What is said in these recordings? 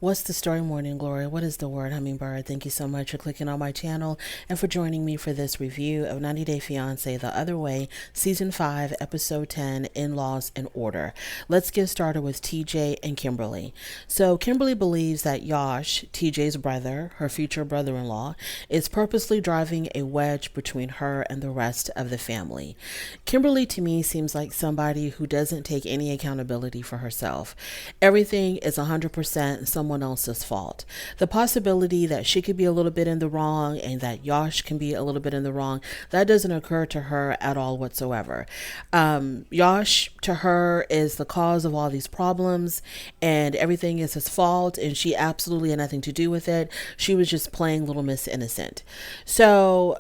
What's the story, Morning Glory? What is the word, Hummingbird? Thank you so much for clicking on my channel and for joining me for this review of 90 Day Fiancé The Other Way, Season 5, Episode 10, In-Laws in Order. Let's get started with TJ and Kimberly. So Kimberly believes that Yash, TJ's brother, her future brother-in-law, is purposely driving a wedge between her and the rest of the family. Kimberly, to me, seems like somebody who doesn't take any accountability for herself. Everything is 100% someone else's fault. The possibility that she could be a little bit in the wrong and that Yash can be a little bit in the wrong, that doesn't occur to her at all whatsoever. Yash, to her, is the cause of all these problems and everything is his fault, and she absolutely had nothing to do with it. She was just playing Little Miss Innocent. So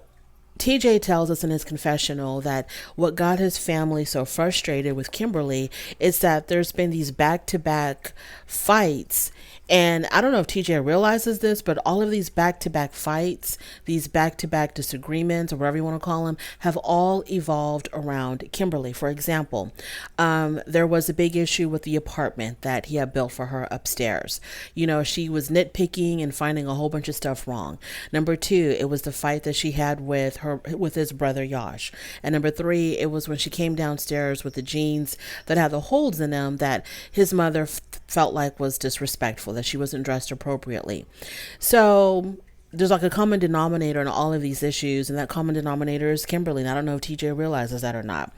TJ tells us in his confessional that what got his family so frustrated with Kimberly is that there's been these back-to-back fights. And I don't know if TJ realizes this, but all of these back-to-back fights, these back-to-back disagreements, or whatever you want to call them, have all evolved around Kimberly. For example, there was a big issue with the apartment that he had built for her upstairs. You know, she was nitpicking and finding a whole bunch of stuff wrong. Number two, it was the fight that she had with his brother Yash. And number three, it was when she came downstairs with the jeans that had the holes in them that his mother felt like was disrespectful, that she wasn't dressed appropriately. So there's like a common denominator in all of these issues, and that common denominator is Kimberly. And I don't know if TJ realizes that or not.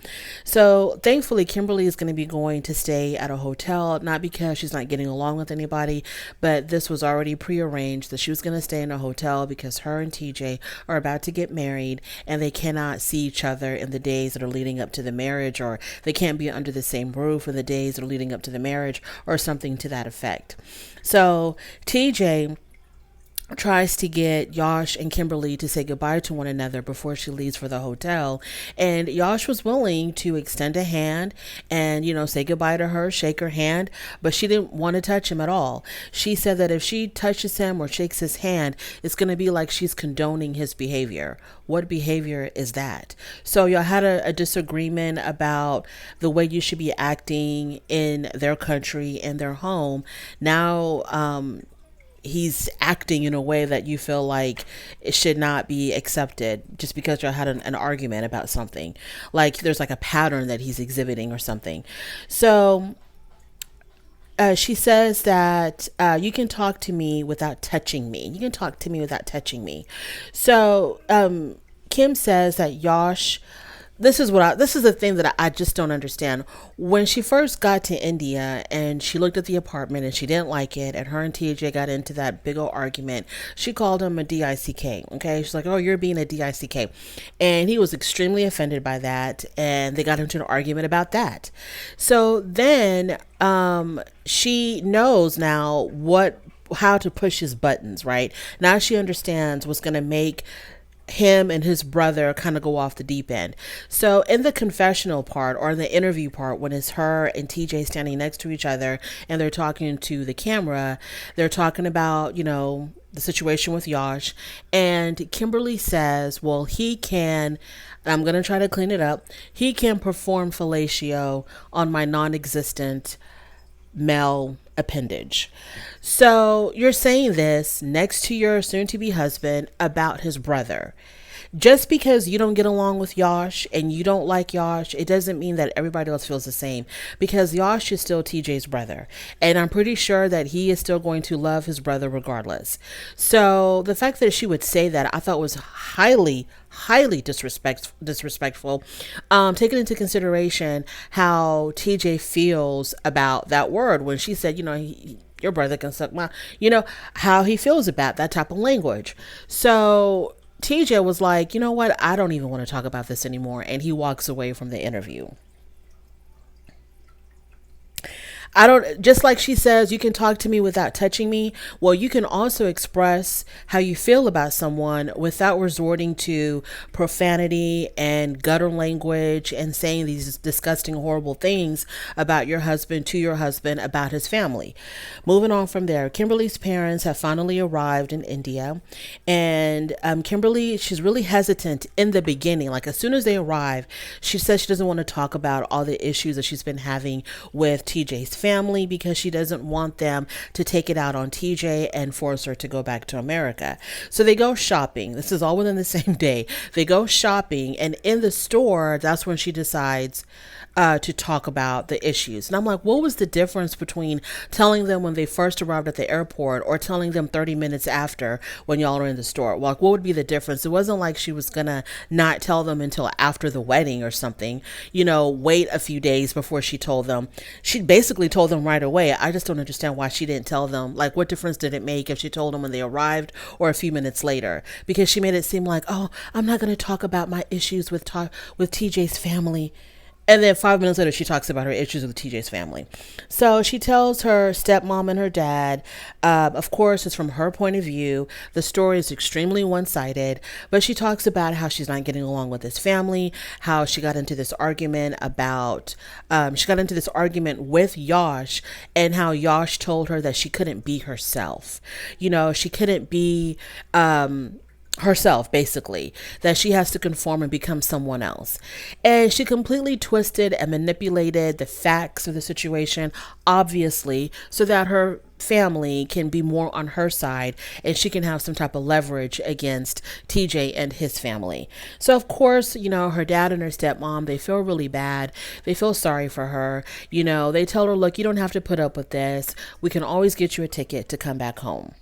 So thankfully, Kimberly is going to be going to stay at a hotel, not because she's not getting along with anybody, but this was already prearranged that she was going to stay in a hotel because her and TJ are about to get married and they cannot see each other in the days that are leading up to the marriage, or they can't be under the same roof in the days that are leading up to the marriage, or something to that effect. So TJ tries to get Yash and Kimberly to say goodbye to one another before she leaves for the hotel. And Yash was willing to extend a hand and, say goodbye to her, shake her hand, but she didn't want to touch him at all. She said that if she touches him or shakes his hand, it's going to be like she's condoning his behavior. What behavior is that? So y'all had a disagreement about the way you should be acting in their country, in their home. Now, he's acting in a way that you feel like it should not be accepted just because you had an argument about something. Like there's like a pattern that he's exhibiting or something. So she says that you can talk to me without touching me. You can talk to me without touching me. So Kim says that Yash, this is the thing that I just don't understand. When she first got to India and she looked at the apartment and she didn't like it, and her and TJ got into that big old argument, she called him a DICK. Okay, she's like, "Oh, you're being a DICK," and he was extremely offended by that, and they got into an argument about that. So then she knows now how to push his buttons. Right now, she understands what's going to make him and his brother kind of go off the deep end. So in the confessional part, or in the interview part, when it's her and TJ standing next to each other and they're talking to the camera, they're talking about, the situation with Yash, and Kimberly says, well, he can, I'm going to try to clean it up, he can perform fellatio on my non-existent male appendage. So you're saying this next to your soon-to-be husband about his brother. Just because you don't get along with Yash and you don't like Yash, it doesn't mean that everybody else feels the same, because Yash is still TJ's brother. And I'm pretty sure that he is still going to love his brother regardless. So the fact that she would say that, I thought was highly disrespectful, taking into consideration how TJ feels about that word when she said, your brother can suck my, how he feels about that type of language. So TJ was like, you know what? I don't even want to talk about this anymore. And he walks away from the interview. Just like she says, you can talk to me without touching me. Well, you can also express how you feel about someone without resorting to profanity and gutter language and saying these disgusting, horrible things about your husband, to your husband, about his family. Moving on from there, Kimberly's parents have finally arrived in India, and Kimberly, she's really hesitant in the beginning. Like as soon as they arrive, she says she doesn't want to talk about all the issues that she's been having with TJ's family because she doesn't want them to take it out on TJ and force her to go back to America. So they go shopping. This is all within the same day. They go shopping, and in the store, that's when she decides to talk about the issues. And I'm like, what was the difference between telling them when they first arrived at the airport or telling them 30 minutes after when y'all are in the store? Like, what would be the difference? It wasn't like she was gonna not tell them until after the wedding or something, wait a few days before she told them. She basically told them right away. I just don't understand why she didn't tell them. Like, what difference did it make if she told them when they arrived or a few minutes later? Because she made it seem like, oh, I'm not going to talk about my issues with TJ's family. And then 5 minutes later, she talks about her issues with TJ's family. So she tells her stepmom and her dad, of course, it's from her point of view. The story is extremely one-sided, but she talks about how she's not getting along with this family, how she got into this argument with Yash, and how Yash told her that she couldn't be herself. She couldn't be, herself, basically, that she has to conform and become someone else. And she completely twisted and manipulated the facts of the situation, obviously, so that her family can be more on her side and she can have some type of leverage against TJ and his family. So of course, her dad and her stepmom, they feel really bad. They feel sorry for her. They tell her, look, you don't have to put up with this. We can always get you a ticket to come back home.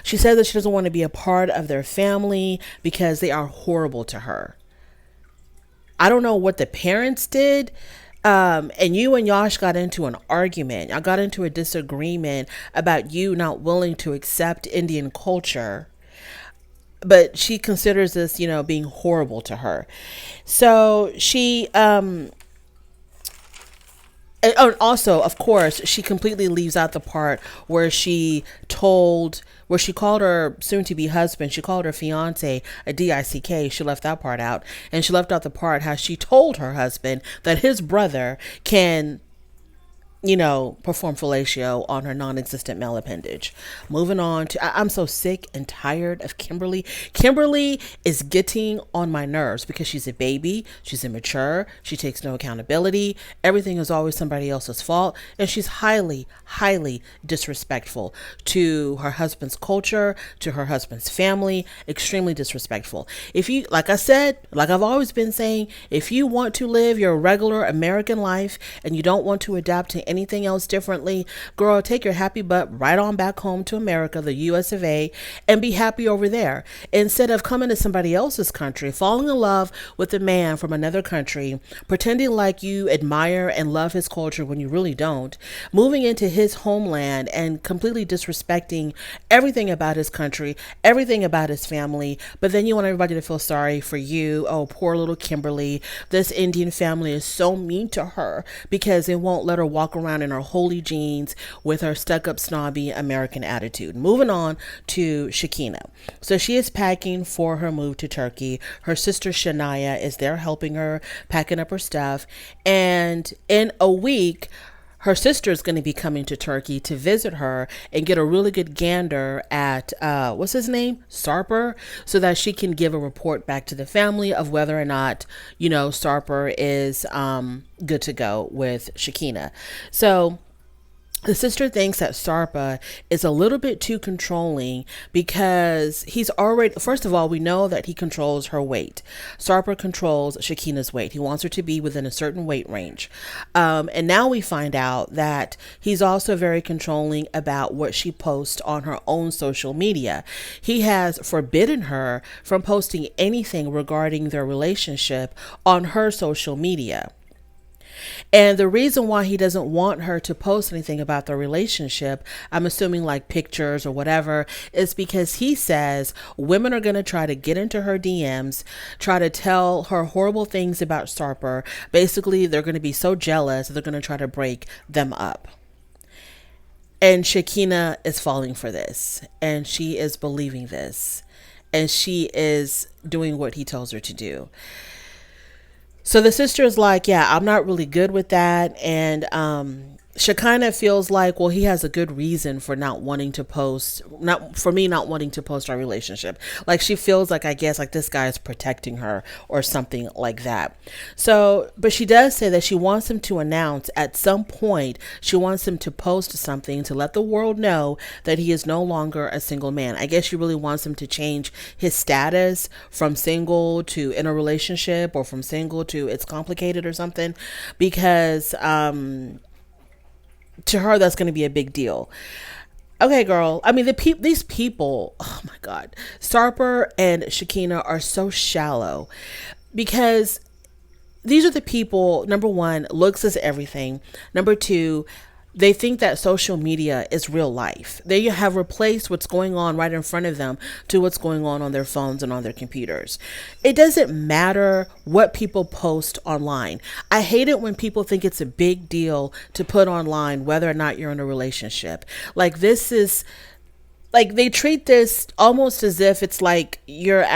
She says that she doesn't want to be a part of their family because they are horrible to her. I don't know what the parents did. And you and Yash got into an argument. I got into a disagreement about you not willing to accept Indian culture. But she considers this, being horrible to her. So she, also, of course, she completely leaves out the part where she called her soon-to-be husband, she called her fiance a DICK. She left that part out. And she left out the part how she told her husband that his brother can perform fellatio on her non-existent male appendage. Moving on to, I'm so sick and tired of Kimberly. Kimberly is getting on my nerves because she's a baby. She's immature. She takes no accountability. Everything is always somebody else's fault. And she's highly, highly disrespectful to her husband's culture, to her husband's family, extremely disrespectful. If you, like I said, like I've always been saying, if you want to live your regular American life and you don't want to adapt to anything else differently, girl, take your happy butt right on back home to America, the US of A, and be happy over there. Instead of coming to somebody else's country, falling in love with a man from another country, pretending like you admire and love his culture when you really don't, moving into his homeland and completely disrespecting everything about his country, everything about his family, but then you want everybody to feel sorry for you. Oh, poor little Kimberly. This Indian family is so mean to her because they won't let her walk around in her holy jeans with her stuck-up snobby American attitude. Moving on to Shekinah. So she is packing for her move to Turkey. Her sister Shania is there helping her, packing up her stuff. And in a week, her sister is going to be coming to Turkey to visit her and get a really good gander at, what's his name? Sarper, so that she can give a report back to the family of whether or not, Sarper is good to go with Shekinah. So the sister thinks that Sarpa is a little bit too controlling because he's already, first of all, we know that he controls her weight. Sarpa controls Shekinah's weight. He wants her to be within a certain weight range. And now we find out that he's also very controlling about what she posts on her own social media. He has forbidden her from posting anything regarding their relationship on her social media. And the reason why he doesn't want her to post anything about their relationship, I'm assuming like pictures or whatever, is because he says women are going to try to get into her DMs, try to tell her horrible things about Sarper. Basically, they're going to be so jealous that they're going to try to break them up. And Shekinah is falling for this, and she is believing this, and she is doing what he tells her to do. So the sister is like, yeah, I'm not really good with that. And Shekinah feels like, well, he has a good reason for not wanting to post, not for me not wanting to post our relationship. Like she feels like, I guess, like this guy is protecting her or something like that. So, but she does say that she wants him to announce at some point, she wants him to post something to let the world know that he is no longer a single man. I guess she really wants him to change his status from single to in a relationship, or from single to it's complicated or something, because, to her that's going to be a big deal. Okay, girl. I mean, these people, oh my God, Sarper and Shekinah are so shallow, because these are the people, number one, looks is everything. Number two, they think that social media is real life. They have replaced what's going on right in front of them to what's going on their phones and on their computers. It doesn't matter what people post online. I hate it when people think it's a big deal to put online whether or not you're in a relationship. Like this is, like they treat this almost as if it's like you're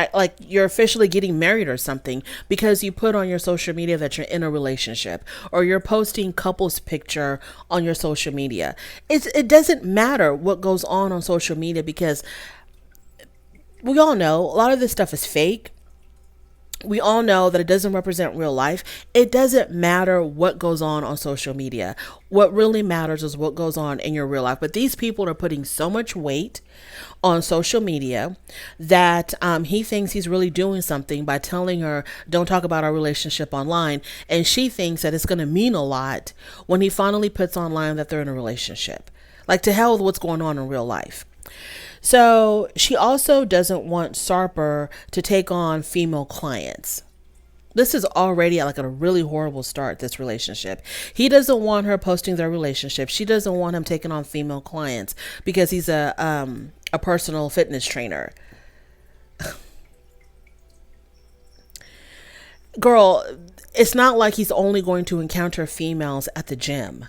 officially getting married or something, because you put on your social media that you're in a relationship, or you're posting couples picture on your social media. It doesn't matter what goes on social media, because we all know a lot of this stuff is fake. We all know that it doesn't represent real life. It doesn't matter what goes on social media. What really matters is what goes on in your real life. But these people are putting so much weight on social media that he thinks he's really doing something by telling her, don't talk about our relationship online. And she thinks that it's going to mean a lot when he finally puts online that they're in a relationship. Like, to hell with what's going on in real life. So she also doesn't want Sarper to take on female clients. This is already like a really horrible start, this relationship. He doesn't want her posting their relationship. She doesn't want him taking on female clients because he's a personal fitness trainer. Girl, it's not like he's only going to encounter females at the gym.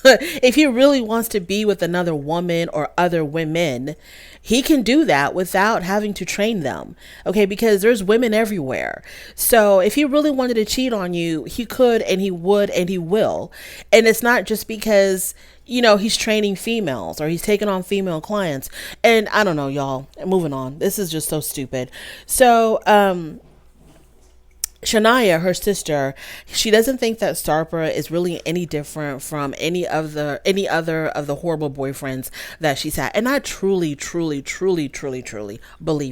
If he really wants to be with another woman or other women, he can do that without having to train them. Okay, because there's women everywhere. So if he really wanted to cheat on you, he could, and he would, and he will. And it's not just because, you know, he's training females or he's taking on female clients. And I don't know, y'all. Moving on. This is just so stupid. So, Shania, her sister, she doesn't think that Sarper is really any different from any other of the horrible boyfriends that she's had. And I truly believe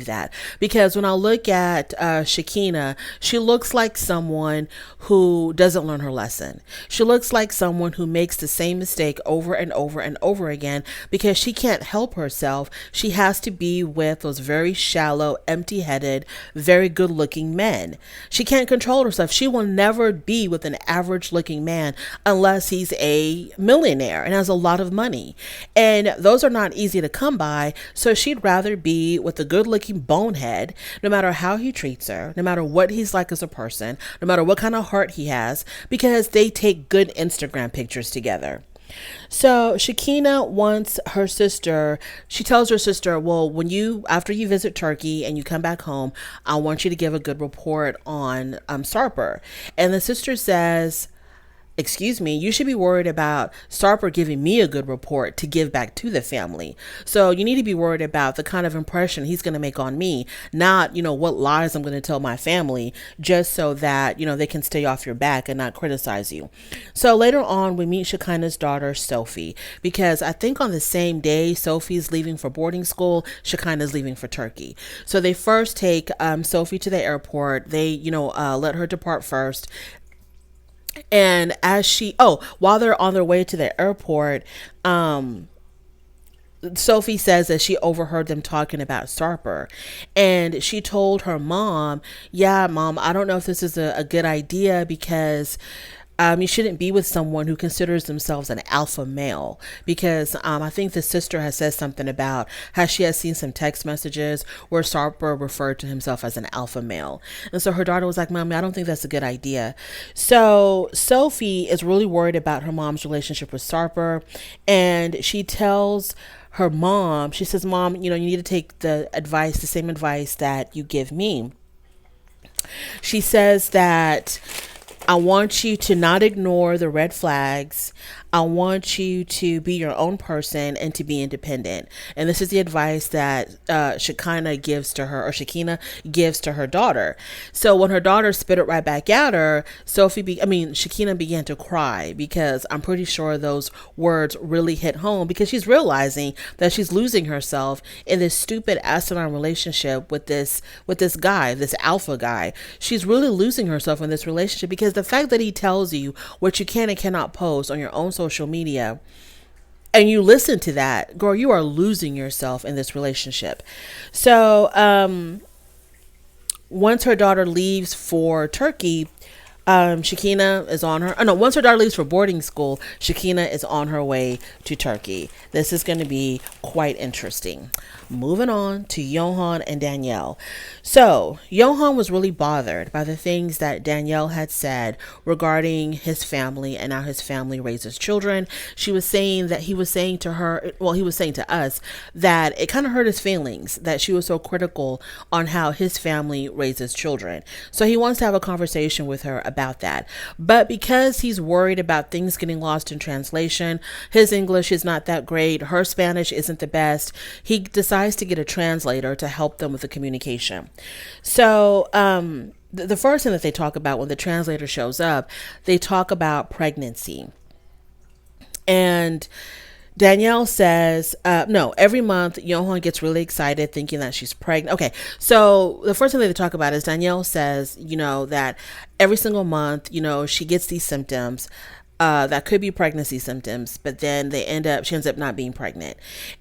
that, because when I look at Shekinah, she looks like someone who doesn't learn her lesson. She looks like someone who makes the same mistake over and over and over again, because she can't help herself. She has to be with those very shallow, empty-headed, very good-looking men. She can't control herself. She will never be with an average looking man unless he's a millionaire and has a lot of money. And those are not easy to come by. So she'd rather be with a good looking bonehead, no matter how he treats her, no matter what he's like as a person, no matter what kind of heart he has, because they take good Instagram pictures together. So Shekinah wants her sister, she tells her sister, well, after you visit Turkey and you come back home, I want you to give a good report on Sarper. And the sister says, excuse me, you should be worried about Sarper giving me a good report to give back to the family. So you need to be worried about the kind of impression he's going to make on me, not, what lies I'm going to tell my family, just so that, they can stay off your back and not criticize you. So later on, we meet Shekinah's daughter, Sophie, because I think on the same day Sophie's leaving for boarding school, Shekinah's leaving for Turkey. So they first take Sophie to the airport. They, let her depart first. And while they're on their way to the airport, Sophie says that she overheard them talking about Sarper, and she told her mom, yeah, Mom, I don't know if this is a good idea, because you shouldn't be with someone who considers themselves an alpha male, because I think the sister has said something about how she has seen some text messages where Sarper referred to himself as an alpha male. And so her daughter was like, Mommy, I don't think that's a good idea. So Sophie is really worried about her mom's relationship with Sarper, and she tells her mom, she says, Mom, you need to take the same advice that you give me. She says that I want you to not ignore the red flags. I want you to be your own person and to be independent. And this is the advice that Shekinah gives to her, or Shekinah gives to her daughter. So when her daughter spit it right back at her, Shekinah began to cry, because I'm pretty sure those words really hit home, because she's realizing that she's losing herself in this stupid asinine relationship with this guy, this alpha guy. She's really losing herself in this relationship, because the fact that he tells you what you can and cannot post on your own social media, and you listen to that, girl, you are losing yourself in this relationship. So once her daughter leaves for Turkey, Shekinah is on her. Oh no! Once her daughter leaves for boarding school, Shekinah is on her way to Turkey. This is going to be quite interesting. Moving on to Johan and Danielle. So Johan was really bothered by the things that Danielle had said regarding his family and how his family raises children. He was saying to her, well, he was saying to us that it kind of hurt his feelings that she was so critical on how his family raises children. So he wants to have a conversation with her about that. But because he's worried about things getting lost in translation, his English is not that great, her Spanish isn't the best, he decides to get a translator to help them with the communication. So the first thing that they talk about when the translator shows up, they talk about pregnancy. And Danielle says, no, every month Johan gets really excited thinking that she's pregnant. Okay, so the first thing that they talk about is Danielle says, that every single month, she gets these symptoms that could be pregnancy symptoms, but then she ends up not being pregnant.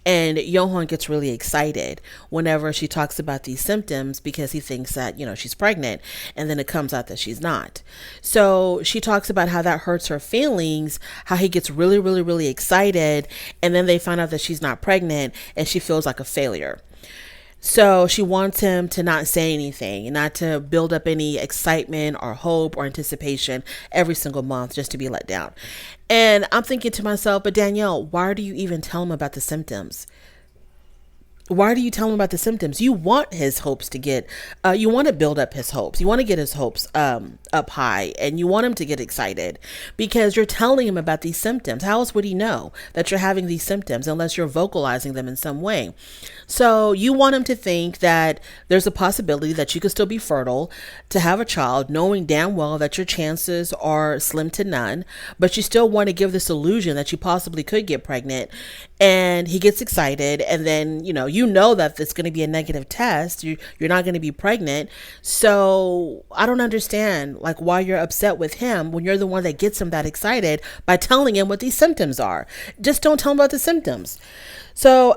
And Johan gets really excited whenever she talks about these symptoms, because he thinks that, she's pregnant, and then it comes out that she's not. So she talks about how that hurts her feelings, how he gets really, really, really excited, and then they find out that she's not pregnant, and she feels like a failure. So she wants him to not say anything, not to build up any excitement or hope or anticipation every single month, just to be let down. And I'm thinking to myself, but Danielle, why do you even tell him about the symptoms? Why do you tell him about the symptoms? You want his hopes to get, you want to build up his hopes. You want to get his hopes up high, and you want him to get excited, because you're telling him about these symptoms. How else would he know that you're having these symptoms unless you're vocalizing them in some way? So you want him to think that there's a possibility that you could still be fertile to have a child, knowing damn well that your chances are slim to none, but you still want to give this illusion that you possibly could get pregnant. And he gets excited, and then, you know that it's going to be a negative test. You're not going to be pregnant. So I don't understand why you're upset with him when you're the one that gets him that excited by telling him what these symptoms are. Just don't tell him about the symptoms. So,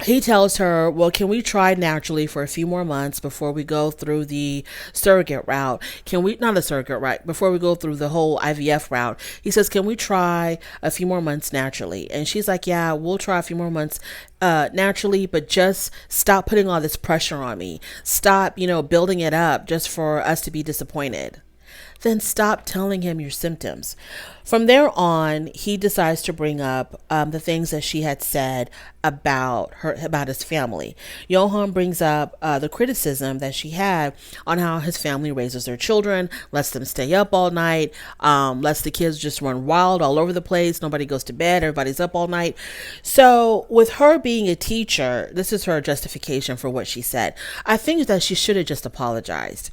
he tells her, well, can we try naturally for a few more months before we go through the surrogate route? Before we go through the whole IVF route. He says, can we try a few more months naturally? And she's like, yeah, we'll try a few more months naturally, but just stop putting all this pressure on me. Stop, building it up just for us to be disappointed. Then stop telling him your symptoms. From there on, he decides to bring up the things that she had said about his family. Johan brings up the criticism that she had on how his family raises their children, lets them stay up all night, lets the kids just run wild all over the place. Nobody goes to bed. Everybody's up all night. So with her being a teacher, this is her justification for what she said. I think that she should have just apologized.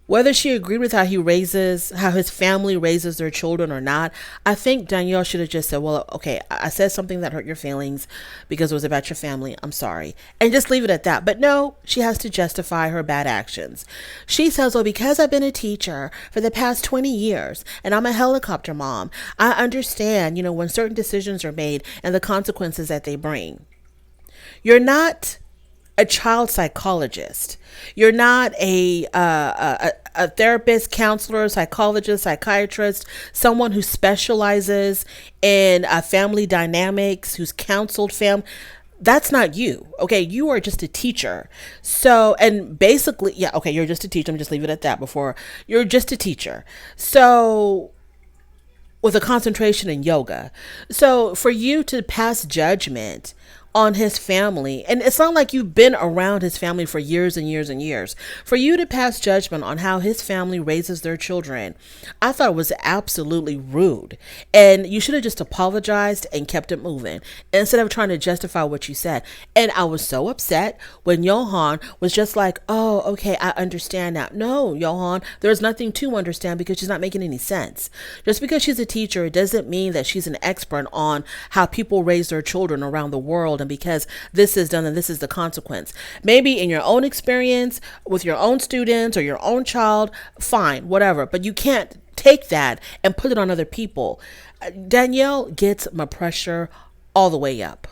Whether she agreed with how his family raises their children or not, I think Danielle should have just said, well, okay, I said something that hurt your feelings because it was about your family. I'm sorry. And just leave it at that. But no, she has to justify her bad actions. She says, well, because I've been a teacher for the past 20 years and I'm a helicopter mom, I understand, when certain decisions are made and the consequences that they bring. You're not a child psychologist. You're not a therapist, counselor, psychologist, psychiatrist, someone who specializes in family dynamics, who's counseled That's not you. Okay. You are just a teacher. So, and basically, yeah, okay. You're just a teacher. I'm just leave it at that you're just a teacher. So, with a concentration in yoga. So for you to pass judgment on his family. And it's not like you've been around his family for years and years and years. For you to pass judgment on how his family raises their children, I thought it was absolutely rude. And you should have just apologized and kept it moving instead of trying to justify what you said. And I was so upset when Johan was just like, oh, okay, I understand now. No, Johan, there's nothing to understand because she's not making any sense. Just because she's a teacher, it doesn't mean that she's an expert on how people raise their children around the world. And because this is done and this is the consequence. Maybe in your own experience with your own students or your own child, fine, whatever. But you can't take that and put it on other people. Danielle gets my pressure all the way up.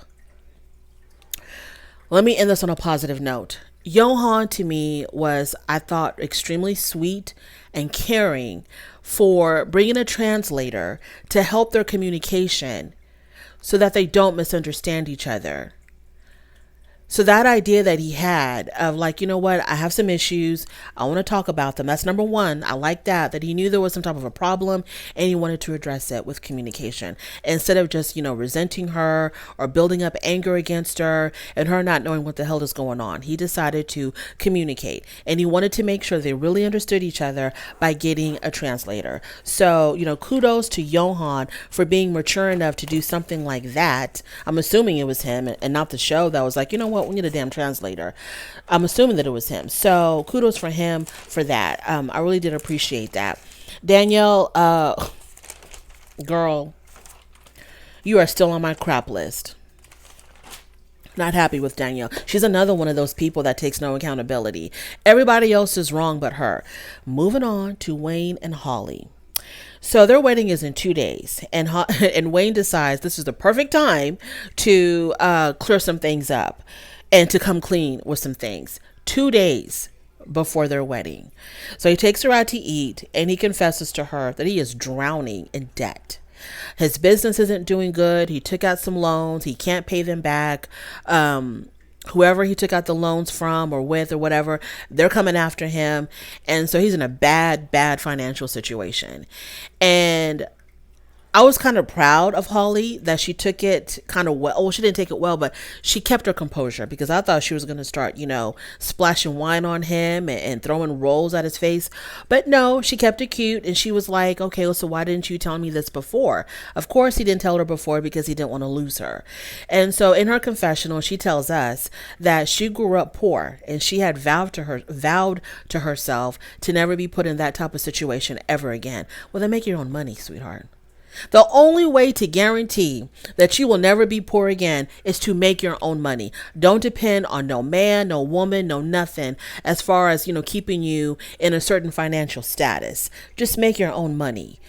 Let me end this on a positive note. Johan to me was, I thought, extremely sweet and caring for bringing a translator to help their communication so that they don't misunderstand each other. So that idea that he had of like, you know what, I have some issues. I want to talk about them. That's number one. I like that he knew there was some type of a problem and he wanted to address it with communication instead of just, resenting her or building up anger against her and her not knowing what the hell is going on. He decided to communicate and he wanted to make sure they really understood each other by getting a translator. So, kudos to Johan for being mature enough to do something like that. I'm assuming it was him and not the show that was like, you know what, we need a damn translator. I'm assuming that it was him. So kudos for him for that. I really did appreciate that. Danielle, girl, you are still on my crap list. Not happy with Danielle. She's another one of those people that takes no accountability. Everybody else is wrong but her. Moving on to Wayne and Holly. So their wedding is in 2 days, and Wayne decides this is the perfect time to clear some things up and to come clean with some things. 2 days before their wedding. So he takes her out to eat, and he confesses to her that he is drowning in debt. His business isn't doing good. He took out some loans. He can't pay them back. Whoever he took out the loans from or with or whatever, they're coming after him. And so he's in a bad financial situation. And I was kind of proud of Holly that she took it kind of well. Well, she didn't take it well, but she kept her composure because I thought she was going to start, splashing wine on him and throwing rolls at his face. But no, she kept it cute. And she was like, okay, well, so why didn't you tell me this before? Of course, he didn't tell her before because he didn't want to lose her. And so in her confessional, she tells us that she grew up poor and she had vowed to herself to never be put in that type of situation ever again. Well, then make your own money, sweetheart. The only way to guarantee that you will never be poor again is to make your own money. Don't depend on no man, no woman, no nothing as far as, keeping you in a certain financial status. Just make your own money.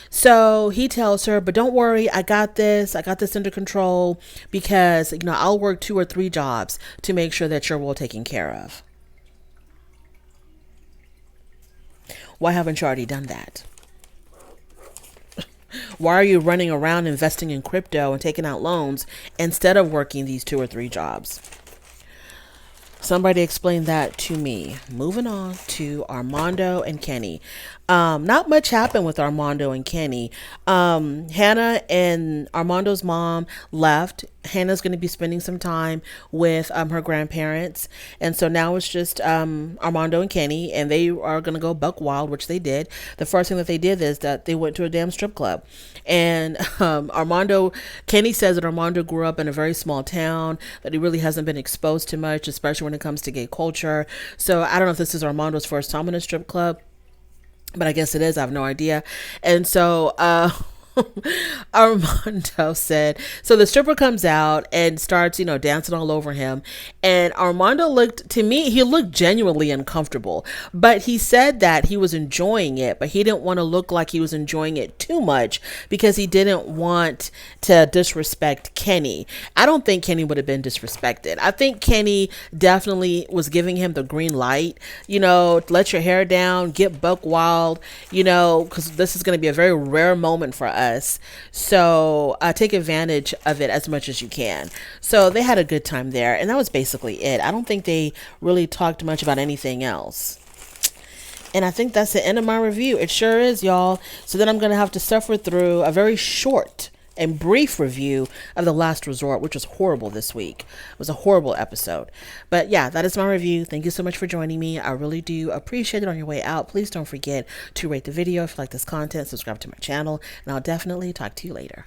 So he tells her, but don't worry, I got this under control because, I'll work 2 or 3 jobs to make sure that you're well taken care of. Why haven't you already done that? Why are you running around investing in crypto and taking out loans instead of working these 2 or 3 jobs? Somebody explain that to me. Moving on to Armando and Kenny. Not much happened with Armando and Kenny. Hannah and Armando's mom left. Hannah's going to be spending some time with her grandparents. And so now it's just Armando and Kenny, and they are going to go buck wild, which they did. The first thing that they did is that they went to a damn strip club. And Kenny says that Armando grew up in a very small town, that he really hasn't been exposed to much, especially when it comes to gay culture. So I don't know if this is Armando's first time in a strip club, but I guess it is. I have no idea. And so Armando said, so the stripper comes out and starts, dancing all over him. And Armando looked genuinely uncomfortable, but he said that he was enjoying it, but he didn't want to look like he was enjoying it too much because he didn't want to disrespect Kenny. I don't think Kenny would have been disrespected. I think Kenny definitely was giving him the green light, let your hair down, get buck wild, because this is going to be a very rare moment for us. So take advantage of it as much as you can. So they had a good time there, and that was basically it. I don't think they really talked much about anything else. And I think that's the end of my review. It sure is, y'all. So then I'm going to have to suffer through a very short and brief review of The Last Resort, which was horrible this week. It was a horrible episode. But yeah, that is my review. Thank you so much for joining me. I really do appreciate it. On your way out, please don't forget to rate the video if you like this content, subscribe to my channel, and I'll definitely talk to you later.